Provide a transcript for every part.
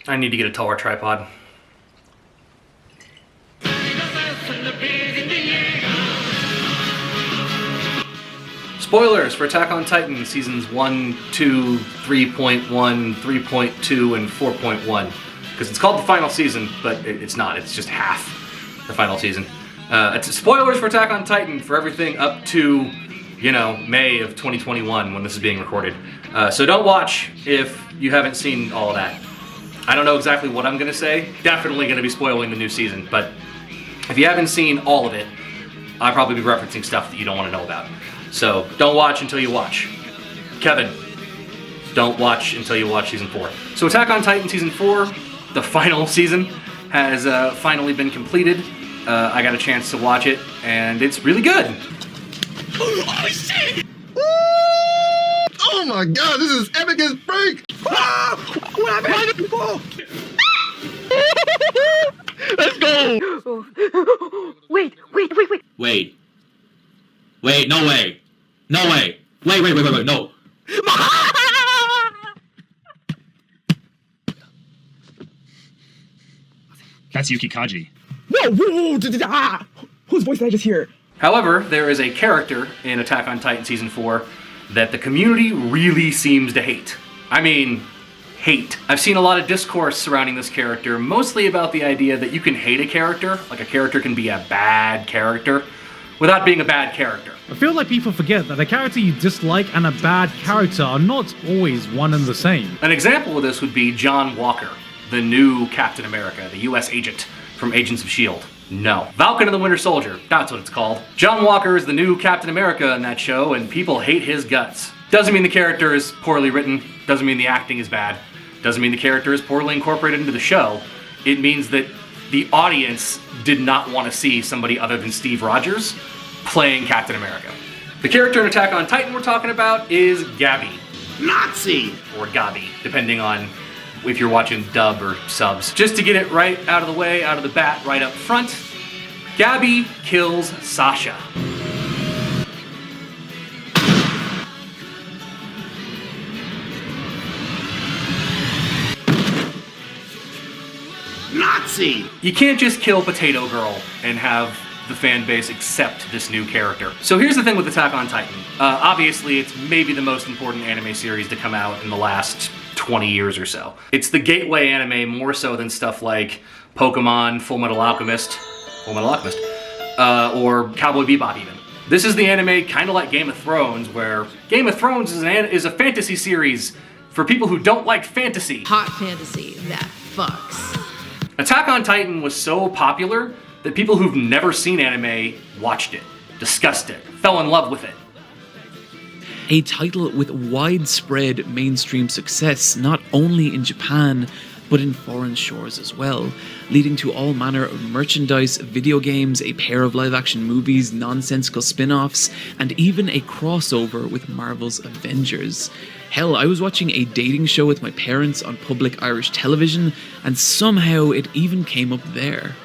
I need to get a taller tripod. Spoilers for Attack on Titan seasons 1, 2, 3.1, 3.2, and 4.1. Because it's called the final season, but it's not. It's just half the final season. It's spoilers for Attack on Titan for everything up to, May of 2021 when this is being recorded. So don't watch if you haven't seen all of that. I don't know exactly what I'm going to say. Definitely going to be spoiling the new season, but if you haven't seen all of it, I'll probably be referencing stuff that you don't want to know about. So don't watch until you watch. Kevin, don't watch until you watch season 4. So Attack on Titan season 4, the final season, has finally been completed. I got a chance to watch it, and it's really good. Oh shit! Oh my god, this is epic as freak! What happened? Let's go! Wait. Wait, no way. No way. Wait, no. That's Yuki Kaji. Whoa! Whose voice did I just hear? However, there is a character in Attack on Titan Season 4 that the community really seems to hate. I mean, hate. I've seen a lot of discourse surrounding this character, mostly about the idea that you can hate a character, like a character can be a bad character, without being a bad character. I feel like people forget that a character you dislike and a bad character are not always one and the same. An example of this would be John Walker, the new Captain America, the US agent from Agents of S.H.I.E.L.D. No. Falcon and the Winter Soldier, that's what it's called. John Walker is the new Captain America in that show, and people hate his guts. Doesn't mean the character is poorly written, doesn't mean the acting is bad, doesn't mean the character is poorly incorporated into the show. It means that the audience did not want to see somebody other than Steve Rogers playing Captain America. The character in Attack on Titan we're talking about is Gabi. Nazi! Or Gabi, depending on if you're watching dub or subs. Just to get it right out of the way, out of the bat, right up front, Gabi kills Sasha. Nazi! You can't just kill Potato Girl and have the fan base accept this new character. So here's the thing with Attack on Titan. Obviously, it's maybe the most important anime series to come out in the last 20 years or so. It's the gateway anime more so than stuff like Pokemon, Full Metal Alchemist, or Cowboy Bebop even. This is the anime kind of like Game of Thrones, where Game of Thrones is a fantasy series for people who don't like fantasy. Hot fantasy that fucks. Attack on Titan was so popular that people who've never seen anime watched it, discussed it, fell in love with it. A title with widespread mainstream success not only in Japan, but in foreign shores as well, leading to all manner of merchandise, video games, a pair of live-action movies, nonsensical spin-offs, and even a crossover with Marvel's Avengers. Hell, I was watching a dating show with my parents on public Irish television, and somehow it even came up there.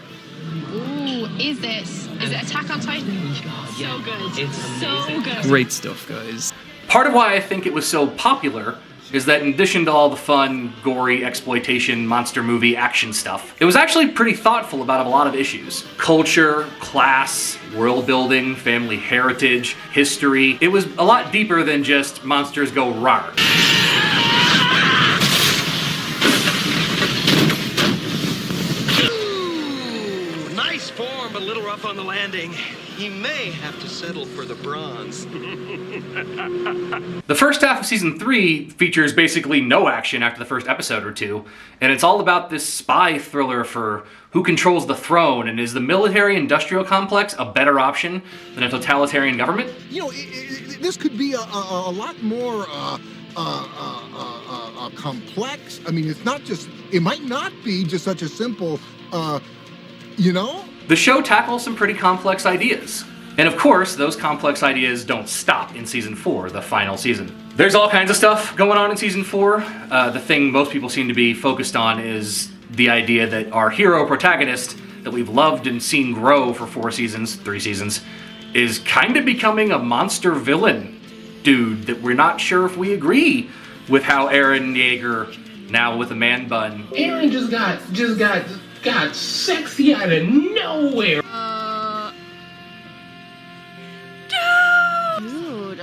Ooh, is it Attack on Titan? So good. It's so good. Great stuff, guys. Part of why I think it was so popular is that in addition to all the fun, gory, exploitation, monster movie action stuff, it was actually pretty thoughtful about a lot of issues. Culture, class, world building, family heritage, history. It was a lot deeper than just monsters go rawr. Nice form, but a little rough on the landing. He may have to settle for the bronze. The first half of season 3 features basically no action after the first episode or two, and it's all about this spy thriller for who controls the throne, and is the military-industrial complex a better option than a totalitarian government? You know, this could be a lot more complex. I mean, it might not be just such a simple, The show tackles some pretty complex ideas. And of course, those complex ideas don't stop in season 4, the final season. There's all kinds of stuff going on in season 4. The thing most people seem to be focused on is the idea that our hero protagonist, that we've loved and seen grow for 3 seasons, is kind of becoming a monster villain dude that we're not sure if we agree with how Eren Yeager now with a man bun. Aaron just got sexy out of nowhere. Dude,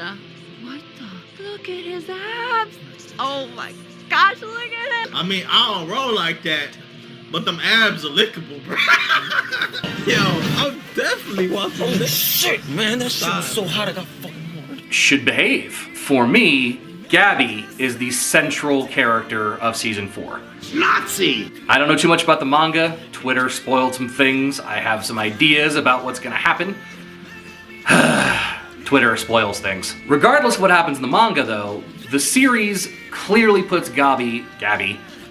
what the? Look at his abs. Oh my gosh, look at him. I mean, I don't roll like that, but them abs are lickable, bro. Yo, I'm definitely watching this. Shit, man, that shit was so hot I got fucking warm. Should behave. For me, Gabi is the central character of season 4. Nazi! I don't know too much about the manga. Twitter spoiled some things. I have some ideas about what's gonna happen. Twitter spoils things. Regardless of what happens in the manga, though, the series clearly puts Gabi,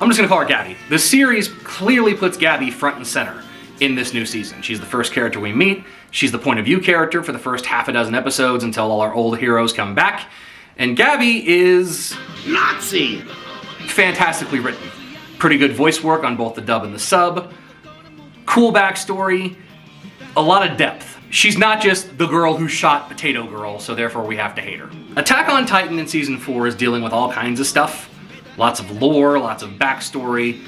I'm just gonna call her Gabi. The series clearly puts Gabi front and center in this new season. She's the first character we meet. She's the point of view character for the first half a dozen episodes until all our old heroes come back. And Gabi is Nazi! Fantastically written. Pretty good voice work on both the dub and the sub. Cool backstory. A lot of depth. She's not just the girl who shot Potato Girl, so therefore we have to hate her. Attack on Titan in season 4 is dealing with all kinds of stuff. Lots of lore, lots of backstory.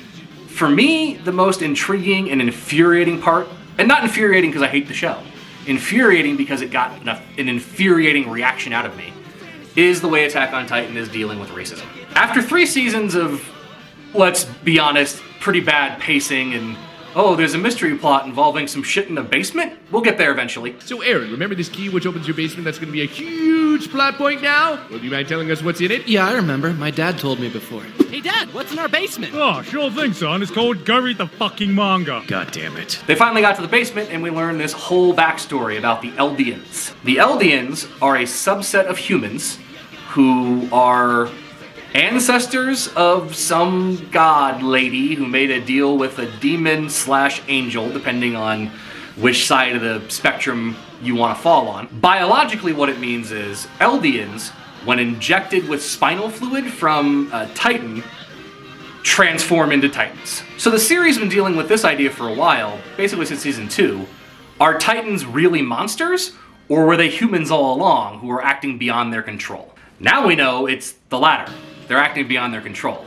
For me, the most intriguing and infuriating part, and not infuriating because I hate the show, infuriating because it got an infuriating reaction out of me, is the way Attack on Titan is dealing with racism. After 3 seasons of, let's be honest, pretty bad pacing and, oh, there's a mystery plot involving some shit in the basement? We'll get there eventually. So Aaron, remember this key which opens your basement that's gonna be a huge plot point now? Well, do you mind telling us what's in it? Yeah, I remember. My dad told me before. Hey, Dad, what's in our basement? Oh, sure thing, son. It's called Go Read the fucking manga. God damn it. They finally got to the basement and we learn this whole backstory about the Eldians. The Eldians are a subset of humans who are ancestors of some god lady who made a deal with a demon / angel, depending on which side of the spectrum you want to fall on. Biologically, what it means is Eldians, when injected with spinal fluid from a Titan, transform into Titans. So the series has been dealing with this idea for a while, basically since season 2. Are Titans really monsters, or were they humans all along who were acting beyond their control? Now we know it's the latter. They're acting beyond their control.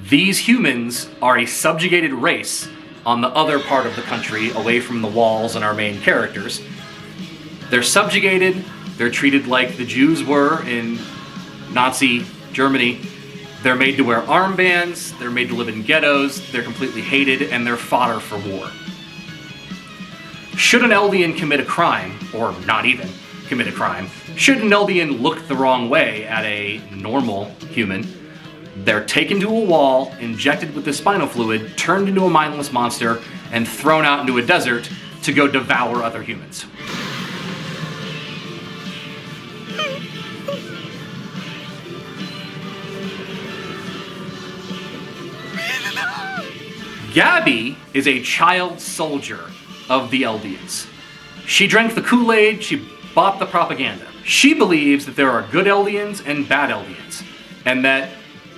These humans are a subjugated race on the other part of the country, away from the walls and our main characters. They're subjugated, they're treated like the Jews were in Nazi Germany. They're made to wear armbands, they're made to live in ghettos, they're completely hated, and they're fodder for war. Should an Eldian commit a crime, or not even commit a crime, should an Eldian look the wrong way at a normal human, they're taken to a wall, injected with the spinal fluid, turned into a mindless monster, and thrown out into a desert to go devour other humans. Gabi is a child soldier of the Eldians. She drank the Kool-Aid, she bought the propaganda. She believes that there are good Eldians and bad Eldians, and that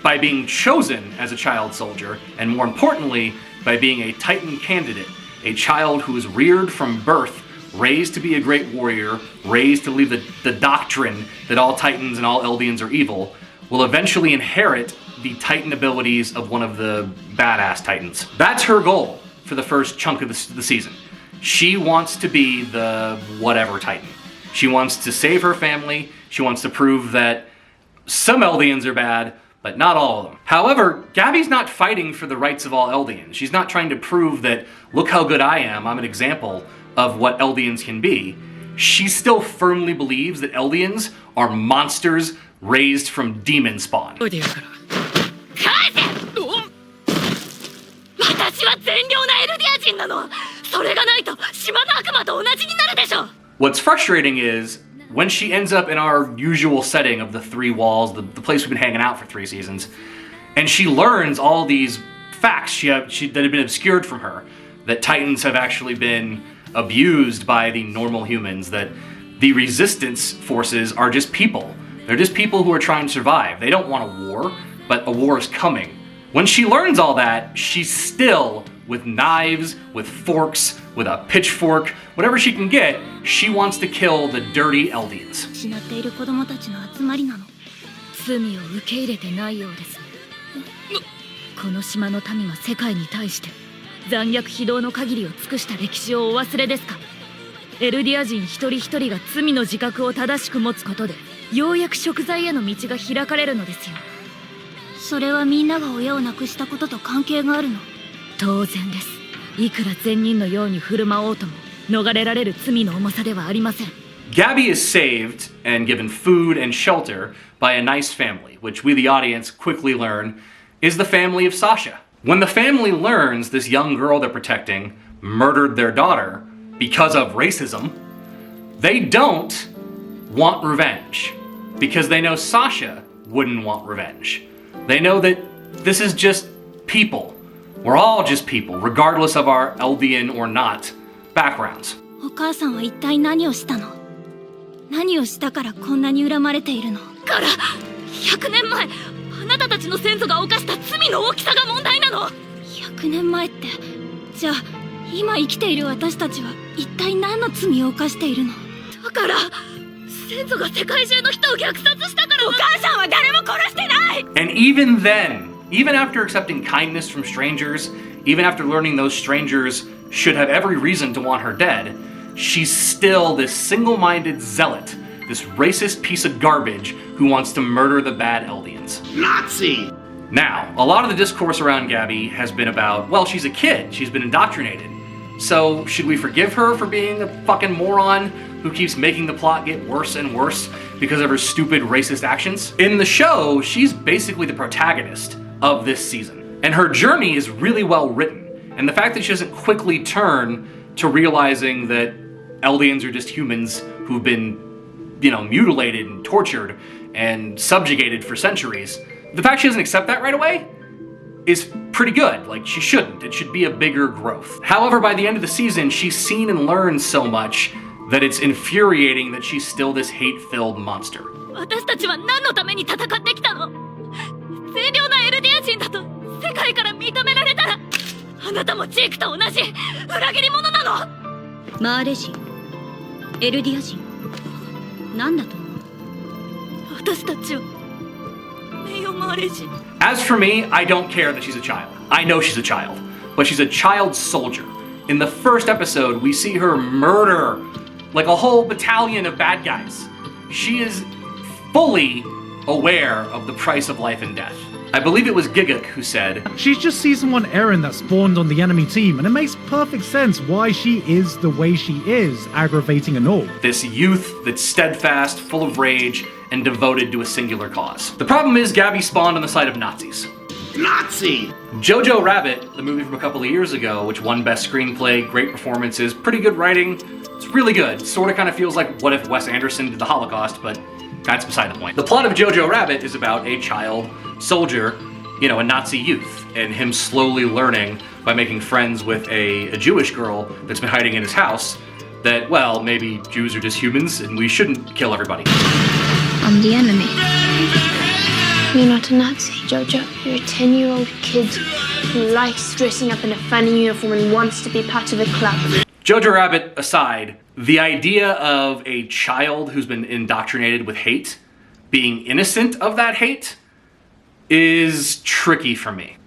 by being chosen as a child soldier, and more importantly, by being a Titan candidate, a child who is reared from birth, raised to be a great warrior, raised to leave the doctrine that all Titans and all Eldians are evil, will eventually inherit the Titan abilities of one of the badass Titans. That's her goal for the first chunk of the season. She wants to be the whatever Titan. She wants to save her family. She wants to prove that some Eldians are bad, but not all of them. However, Gabi's not fighting for the rights of all Eldians. She's not trying to prove that, look how good I am, I'm an example of what Eldians can be. She still firmly believes that Eldians are monsters raised from demon spawn. What's frustrating is, when she ends up in our usual setting of the 3 walls, the place we've been hanging out for 3 seasons, and she learns all these facts that have been obscured from her, that Titans have actually been abused by the normal humans, that the resistance forces are just people. They're just people who are trying to survive. They don't want a war, but a war is coming. When she learns all that, she's still, with knives, with forks, with a pitchfork, whatever she can get, she wants to kill the dirty Eldians. この島の民が世界に対して残虐非道の限りを尽くした歴史をお忘れですか？エルディア人一人一人が罪の自覚を正しく持つことでようやく贖罪への道が開かれるのですよ。それはみんなが親を亡くしたことと関係があるの？当然です。いくら善人のように振る舞おうとも逃れられる罪の重さではありません。 Gabi is saved and given food and shelter by a nice family, which we the audience quickly learn is the family of Sasha. When the family learns this young girl they're protecting murdered their daughter because of racism, they don't want revenge because they know Sasha wouldn't want revenge. They know that this is just people. We're all just people, regardless of our Eldian or not backgrounds. お母さんは一体何をしたの？何をしたからこんなに恨まれているの？から100年前あなたたちの先祖が犯した罪の大きさが問題なの。100年前ってじゃあ今生きている私たちは一体何の罪を犯しているの？だから先祖が世界中の人を虐殺したから。お母さんは誰も殺してない。 And even then, even after accepting kindness from strangers, even after learning those strangers should have every reason to want her dead, she's still this single-minded zealot, this racist piece of garbage who wants to murder the bad Eldians. Nazi! Now, a lot of the discourse around Gabi has been about, well, she's a kid, she's been indoctrinated. So, should we forgive her for being a fucking moron who keeps making the plot get worse and worse because of her stupid racist actions? In the show, she's basically the protagonist of this season. And her journey is really well written. And the fact that she doesn't quickly turn to realizing that Eldians are just humans who've been, mutilated and tortured and subjugated for centuries, the fact she doesn't accept that right away is pretty good. Like, she shouldn't. It should be a bigger growth. However, by the end of the season, she's seen and learned so much that it's infuriating that she's still this hate-filled monster. 私たちは何のために戦ってきたの？善良なエルディア人だと世界から認められたらあなたもジークと同じ裏切り者なの？マーレ人、エルディア人、何だと思う？私たちは名誉マーレ人。 As for me, I don't care that she's a child. I know she's a child, but she's a child soldier. In the first episode, we see her murder like a whole battalion of bad guys. She is fully aware of the price of life and death. I believe it was Giguk who said, She's just season 1 Erin that spawned on the enemy team, and it makes perfect sense why she is the way she is, aggravating and all. This youth that's steadfast, full of rage, and devoted to a singular cause. The problem is Gabi spawned on the side of Nazis. Nazi! Jojo Rabbit, the movie from a couple of years ago, which won Best Screenplay, great performances, pretty good writing, it's really good. Sort of kind of feels like what if Wes Anderson did the Holocaust, but that's beside the point. The plot of Jojo Rabbit is about a child soldier, a Nazi youth, and him slowly learning by making friends with a Jewish girl that's been hiding in his house that, well, maybe Jews are just humans and we shouldn't kill everybody. I'm the enemy. You're not a Nazi, Jojo. You're a 10-year-old kid who likes dressing up in a funny uniform and wants to be part of a club. Jojo Rabbit aside, the idea of a child who's been indoctrinated with hate being innocent of that hate is tricky for me.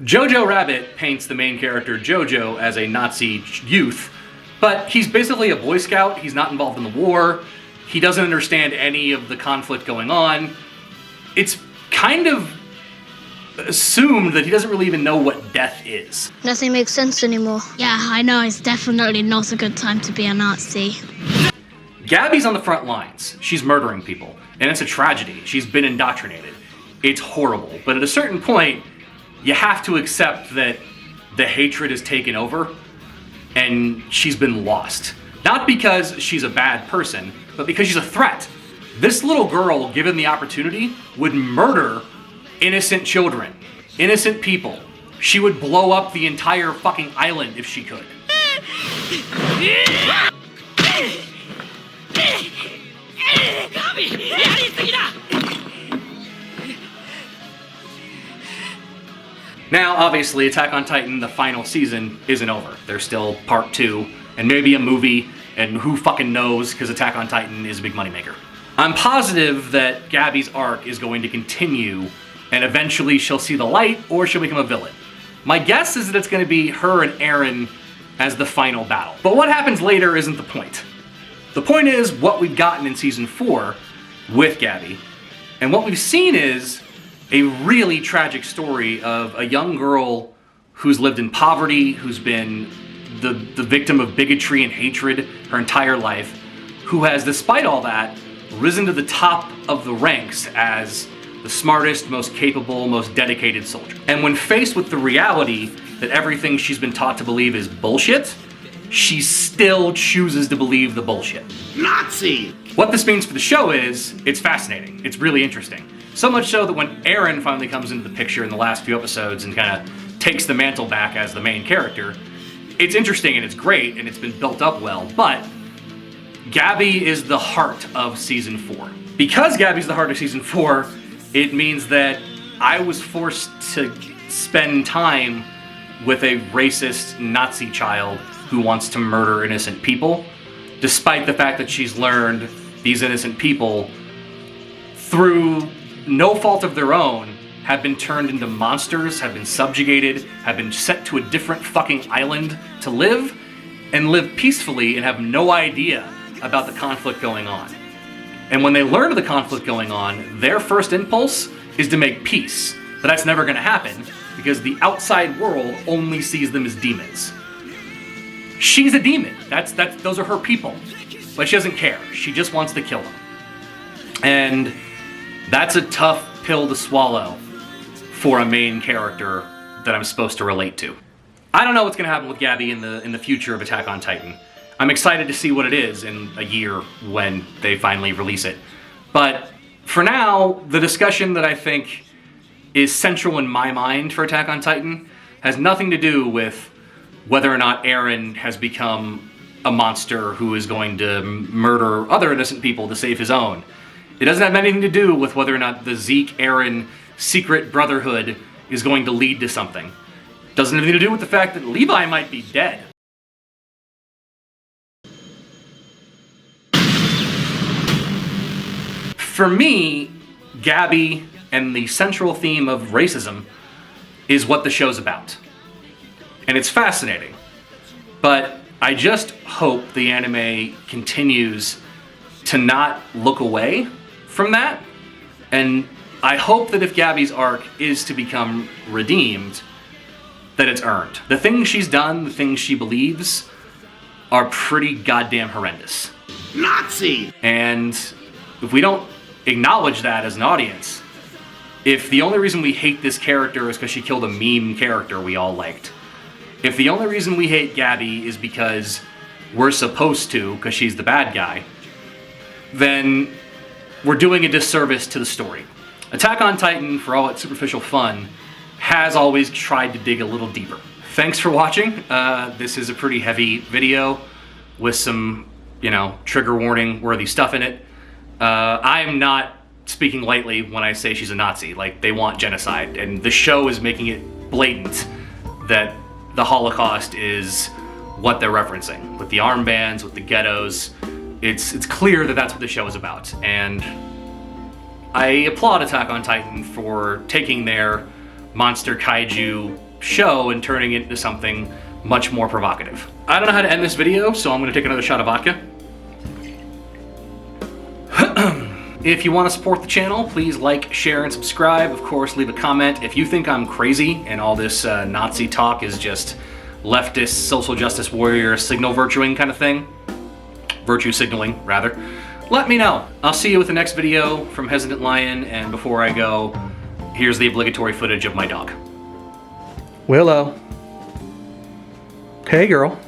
Jojo Rabbit paints the main character Jojo as a Nazi youth, but he's basically a Boy Scout. He's not involved in the war. He doesn't understand any of the conflict going on. It's kind of assumed that he doesn't really even know what death is. Nothing makes sense anymore. Yeah, I know. It's definitely not a good time to be a Nazi. Gabi's on the front lines. She's murdering people, and it's a tragedy. She's been indoctrinated. It's horrible, but at a certain point, you have to accept that the hatred has taken over, and she's been lost. Not because she's a bad person, but because she's a threat. This little girl, given the opportunity, would murder innocent children, innocent people. She would blow up the entire fucking island if she could. Now, obviously, Attack on Titan, the final season, isn't over. There's still part 2, and maybe a movie, and who fucking knows, because Attack on Titan is a big moneymaker. I'm positive that Gabi's arc is going to continue and eventually she'll see the light or she'll become a villain. My guess is that it's going to be her and Eren as the final battle. But what happens later isn't the point. The point is what we've gotten in Season 4 with Gabi. And what we've seen is a really tragic story of a young girl who's lived in poverty, who's been the victim of bigotry and hatred her entire life, who has, despite all that, risen to the top of the ranks as the smartest, most capable, most dedicated soldier. And when faced with the reality that everything she's been taught to believe is bullshit, she still chooses to believe the bullshit. Nazi! What this means for the show is, it's fascinating. It's really interesting. So much so that when Eren finally comes into the picture in the last few episodes and kind of takes the mantle back as the main character, it's interesting and it's great and it's been built up well, but Gabi is the heart of Season 4. Because Gabi's the heart of Season 4, it means that I was forced to spend time with a racist Nazi child who wants to murder innocent people, despite the fact that she's learned these innocent people, through no fault of their own, have been turned into monsters, have been subjugated, have been sent to a different fucking island to live, and live peacefully and have no idea about the conflict going on. And when they learn of the conflict going on, their first impulse is to make peace. But that's never going to happen because the outside world only sees them as demons. She's a demon. Those are her people. But she doesn't care. She just wants to kill them. And that's a tough pill to swallow for a main character that I'm supposed to relate to. I don't know what's going to happen with Gabi in the future of Attack on Titan. I'm excited to see what it is in a year when they finally release it. But for now, the discussion that I think is central in my mind for Attack on Titan has nothing to do with whether or not Eren has become a monster who is going to murder other innocent people to save his own. It doesn't have anything to do with whether or not the Zeke-Eren secret brotherhood is going to lead to something. It doesn't have anything to do with the fact that Levi might be dead. For me, Gabi and the central theme of racism is what the show's about. And it's fascinating. But I just hope the anime continues to not look away from that. And I hope that if Gabi's arc is to become redeemed, that it's earned. The things she's done, the things she believes, are pretty goddamn horrendous. Nazi! And if we don't acknowledge that as an audience, if the only reason we hate this character is because she killed a meme character we all liked, if the only reason we hate Gabi is because we're supposed to, because she's the bad guy, then we're doing a disservice to the story. Attack on Titan, for all its superficial fun, has always tried to dig a little deeper. Thanks for watching. This is a pretty heavy video with some, trigger warning worthy stuff in it. I am not speaking lightly when I say she's a Nazi. Like, they want genocide, and the show is making it blatant that the Holocaust is what they're referencing. With the armbands, with the ghettos, it's clear that that's what the show is about. And I applaud Attack on Titan for taking their monster kaiju show and turning it into something much more provocative. I don't know how to end this video, so I'm gonna take another shot of vodka. If you want to support the channel, please like, share, and subscribe. Of course, leave a comment. If you think I'm crazy and all this Nazi talk is just leftist, social justice warrior, signal virtuing kind of thing, virtue signaling, rather, let me know. I'll see you with the next video from Hesitant Lion, and before I go, here's the obligatory footage of my dog. Willow. Hey, girl.